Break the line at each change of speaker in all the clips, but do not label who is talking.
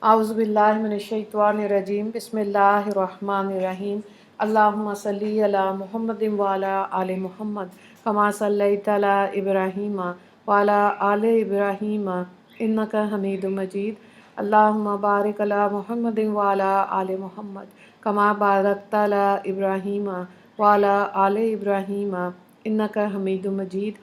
अऊज़ु बिल्लाहि मिनश्शैतानिर्रजीम बिस्मिल्लाहिर्रहमानिर्रहीम अल्लाहुम्मा सल्ली अला मुहम्मदिन व अला आलि मुहम्मद कमा सल्लैता अला इब्राहीम व अला आलि इब्राहीम इन्नका हमीदुम मजीद अल्लाहुम्मा बारिक अला मुहम्मदिन व अला आलि मुहम्मद कमा बारकता अला इब्राहीम व अला आलि इब्राहीम इन्नका हमीदुम मजीद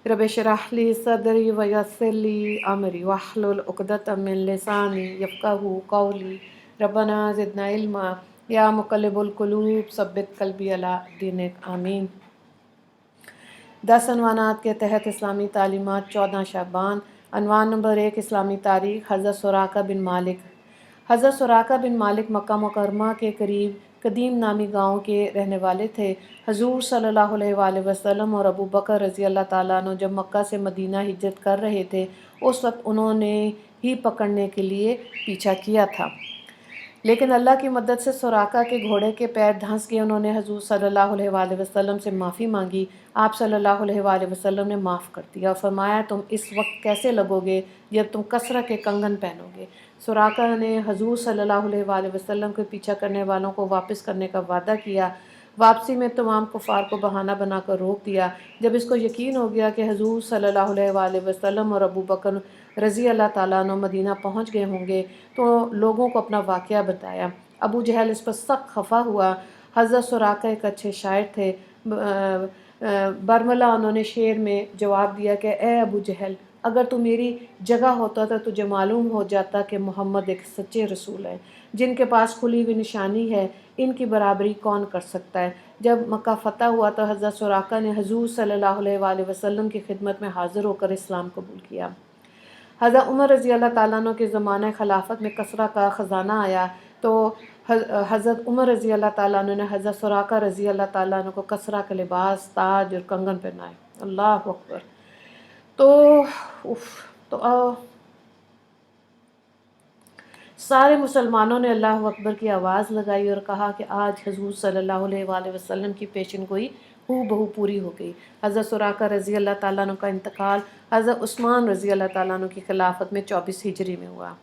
रब इश्रह ली सदरी व यस्सिर ली अमरी वहलुल उक़दतम मिन लिसानी यफ़क़हू क़ौली रब्बना ज़िदना इल्मा या मुक़ल्लिबुल क़ुलूब सब्बित क़ल्बी अला दीनिक आमीन। 10 अनवानात के तहत इस्लामी तालीमात 14 शअबान। अनवान नंबर 1 इस्लामी तारीख़ हज़रत सुराक़ा बिन मालिक। हज़रत सुराक़ा बिन मालिक मक्का मुकर्रमा के करीब कदीम नामी गाँव के रहने वाले थे। हजूर सल्लल्लाहु अलैहि वसल्लम और अबू बकर रज़ी अल्लाह ताला अन्हु जब मक्का से मदीना हिजरत कर रहे थे उस वक्त उन्होंने ही पकड़ने के लिए पीछा किया था, लेकिन अल्लाह की मदद से सुराक़ा के घोड़े के पैर धंस गए। उन्होंने हजूर सल्लल्लाहु अलैहि वसल्लम से माफ़ी मांगी। आप सल्लल्लाहु अलैहि वसल्लम ने माफ़ कर दिया और फरमाया, तुम इस वक्त कैसे लगोगे जब तुम कसरा के कंगन पहनोगे। सुराक़ा ने हजूर सल्लल्लाहु अलैहि वसल्लम के पीछा करने वालों को वापस करने का वादा किया। वापसी में तमाम कुफ़ार को बहाना बनाकर रोक दिया। जब इसको यकीन हो गया कि हजूर सल्लल्लाहु अलैहि वसल्लम और अबू बकर रज़ी अल्लाह ताला अन्हु मदीना पहुँच गए होंगे तो लोगों को अपना वाक़या बताया। अबू जहल इस पर सख्त खफा हुआ। हज़रत सुराक़ा एक अच्छे शायर थे। बरमला उन्होंने शेर में जवाब दिया कि ए अबू जहल, अगर तू मेरी जगह होता तो तुझे मालूम हो जाता कि मोहम्मद एक सच्चे रसूल है, जिनके पास खुली हुई निशानी है, इनकी बराबरी कौन कर सकता है। जब मक्का फ़तह हुआ तो हज़रत सुराक़ा ने हजूर सल्लल्लाहु अलैहि वसल्लम की खिदमत में हाज़िर होकर इस्लाम कबूल किया। हज़रत उमर रज़ी अल्लाह ताला अन्हु के ज़माने खिलाफत में कसरा का ख़जाना आया तो हज़रत उमर रज़ी अल्लाह ताला अन्हु ने हज़रत सुराक़ा रज़ी अल्लाह ताला अन्हु को कसरा का लिबास, ताज और कंगन पहनाए। अल्लाह अकबर। तो सारे मुसलमानों ने अल्लाह अकबर की आवाज़ लगाई और कहा कि आज हजूर सल्लल्लाहु अलैहि वसल्लम की पेशन गोई हू बहू पूरी हो गई। हज़रत सुराक़ा रज़ी अल्लाह ताला अन्हु का इंतकाल हज़रत उस्मान रज़ी अल्लाह ताला अन्हु की खिलाफत में 24 हिजरी में हुआ।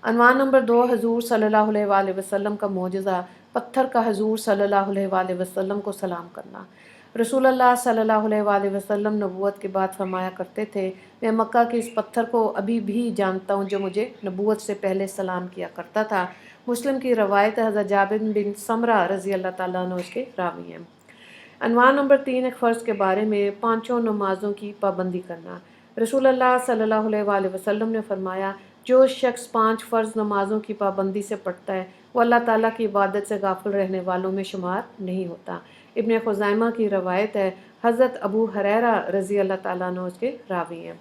अनवान नंबर 2 हजूर सल्लल्लाहु अलैहि वसल्लम का मोजज़ा, पत्थर का हजूर सल्लल्लाहु अलैहि वसल्लम को सलाम करना। रसूलुल्लाह सल्लल्लाहु अलैहि वसल्लम नबूवत के बाद फरमाया करते थे, मैं मक्का के इस पत्थर को अभी भी जानता हूँ जो मुझे नबूवत से पहले सलाम किया करता था। मुस्लिम की रवायत हज़रत जाबिर बिन समरा रज़ी अल्लाह ताला अन्हु उसके रावी हैं। अनवान नंबर 3 एक फ़र्ज़ के बारे में पाँचों नमाज़ों की पाबंदी करना। रसूलुल्लाह सल्लल्लाहु अलैहि वसल्लम ने फरमाया, जो शख्स 5 फ़र्ज़ नमाज़ों की पाबंदी से पढ़ता है वो अल्लाह ताला की इबादत से गाफिल रहने वालों में शुमार नहीं होता। इब्न खुज़ैमा की रवायत है। हज़रत अबू हुरैरा रज़ी अल्लाह ताला अन्हु उसके रावी हैं।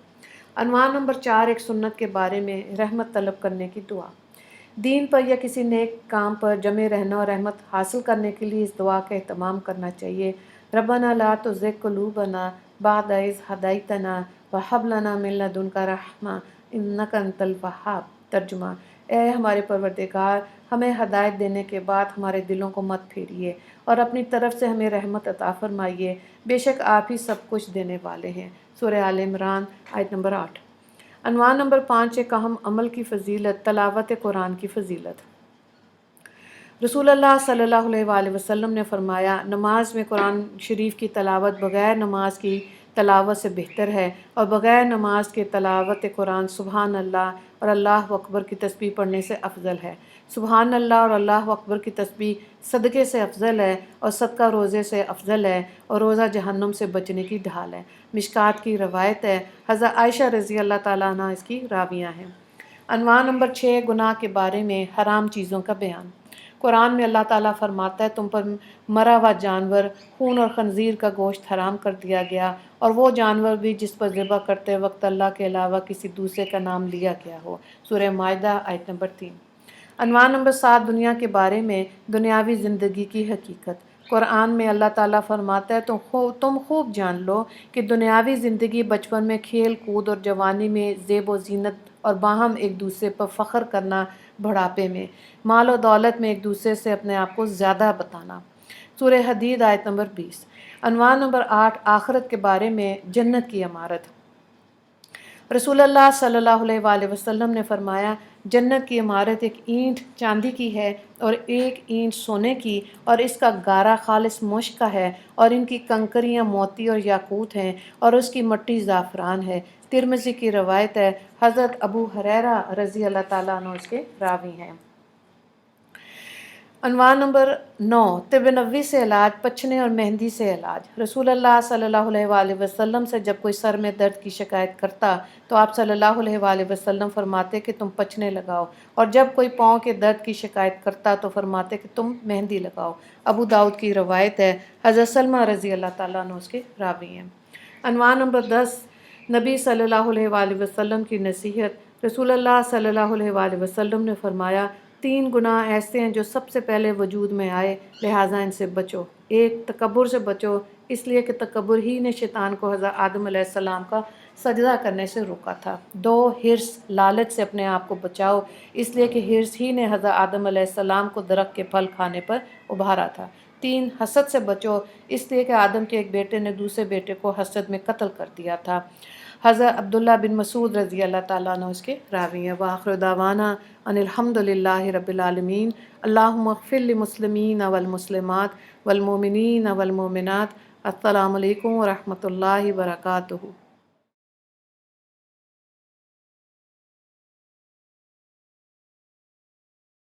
अनवान नंबर 4 एक सुन्नत के बारे में रहमत तलब करने की दुआ। दीन पर या किसी नेक काम पर जमे रहना और रहमत हासिल करने के लिए इस दुआ का एहतमाम करना चाहिए। रब्बना ला तुज़िग़ क़ुलूबना बअद इज़ हदैतना व हब लना मिन लदुनका रहमा इन्नका अंतल वहाब। तर्जुमा, ए हमारे परवरदिगार, हमें हदायत देने के बाद हमारे दिलों को मत फेरिए और अपनी तरफ से हमें रहमत अता फरमाइए, बेशक आप ही सब कुछ देने वाले हैं। सूरह आल इमरान आयत नंबर 8। अनवान नंबर 5 एक अहम अमल की फ़जीलत, तलावत कुरान की फ़जीलत। रसूलुल्लाह सल्लल्लाहु अलैहि वसल्लम ने फरमाया, नमाज में कुरान शरीफ की तलावत बग़ैर नमाज की तलावत से बेहतर है और बग़ैर नमाज के तलावत कुरान सुबहान अल्लाह और अल्लाह अकबर की तस्बीह पढ़ने से अफजल है। सुबहान अल्लाह और अल्लाह अकबर की तस्बीह सदक़े से अफजल है और सदका रोज़े से अफजल है और रोज़ा जहन्नम से बचने की ढाल है। मिशकात की रवायत है। हज़रत आयशा रज़ी अल्लाह ताला अन्हा इसकी रावियाँ हैं। अनवान नंबर 6 गुनाह के बारे में हराम चीज़ों का बयान। कुरान में अल्लाह ताला फरमाता है, तुम पर मरा हुआ जानवर, खून और खंजीर का गोश्त हराम कर दिया गया और वो जानवर भी जिस पर ज़िबा करते वक्त अल्लाह के अलावा किसी दूसरे का नाम लिया गया हो। सूरह माइदा आयत नंबर 3। अनवान नंबर 7 दुनिया के बारे में दुनियावी ज़िंदगी की हकीकत। कुरान में अल्लाह ताला फरमाता है, तुम खूब जान लो कि दुनियावी ज़िंदगी बचपन में खेल कूद और जवानी में ज़ेब व ज़ीनत और बाहम एक दूसरे पर फ़ख्र करना, बुढ़ापे में माल और दौलत में एक दूसरे से अपने आप को ज़्यादा बताना। सूरह हदीद आयत नंबर 20। अनवान नंबर 8 आखिरत के बारे में जन्नत की इमारत। रसूलुल्लाह सल्लल्लाहु अलैहि वसल्लम ने फरमाया, جنت کی عمارت ایک اینٹ چاندی کی ہے اور ایک اینٹ سونے کی، اور اس کا گارا خالص مشک کا ہے، اور ان کی کنکریاں موتی اور یاقوت ہیں، اور اس کی مٹی زعفران ہے۔ ترمذی کی روایت ہے، حضرت ابو ہریرہ رضی اللہ تعالیٰ عنہ اس کے راوی ہیں۔ عنوان نمبر 9، طب نبوی سے علاج، پچھنے اور مہندی سے علاج۔ رسول اللہ صلی اللہ علیہ وآلہ وسلم سے جب کوئی سر میں درد کی شکایت کرتا تو آپ صلی اللہ علیہ وآلہ وسلم فرماتے کہ تم پچھنے لگاؤ، اور جب کوئی پاؤں کے درد کی شکایت کرتا تو فرماتے کہ تم مہندی لگاؤ۔ ابو داؤد کی روایت ہے، حضرت سلمہ رضی اللہ تعالیٰ عنہ اس کے راوی ہیں۔ عنوان نمبر 10، نبی صلی اللہ علیہ وآلہ وسلم کی نصیحت۔ رسول اللہ صلی اللہ علیہ وآلہ وسلم نے فرمایا، 3 گناہ ایسے ہیں جو سب سے پہلے وجود میں آئے، لہٰذا ان سے بچو۔ 1، تکبر سے بچو، اس لیے کہ تکبر ہی نے شیطان کو حضرت آدم علیہ السلام کا سجدہ کرنے سے روکا تھا۔ 2، حرص، لالچ سے اپنے آپ کو بچاؤ، اس لیے کہ حرص ہی نے حضرت آدم علیہ السلام کو درخت کے پھل کھانے پر ابھارا تھا۔ 3، حسد سے بچو، اس لیے کہ آدم کے ایک بیٹے نے دوسرے بیٹے کو حسد میں قتل کر دیا تھا۔ حضرت عبداللہ بن مسعود رضی اللہ تعالیٰ عنہ اس کے راوی ہیں۔ وآخر دعوانا ان الحمد للہ رب العالمین۔ اللہم اغفر للمسلمین والمسلمات والمؤمنین والمؤمنات۔ السلام علیکم ورحمۃ اللہ وبرکاتہ۔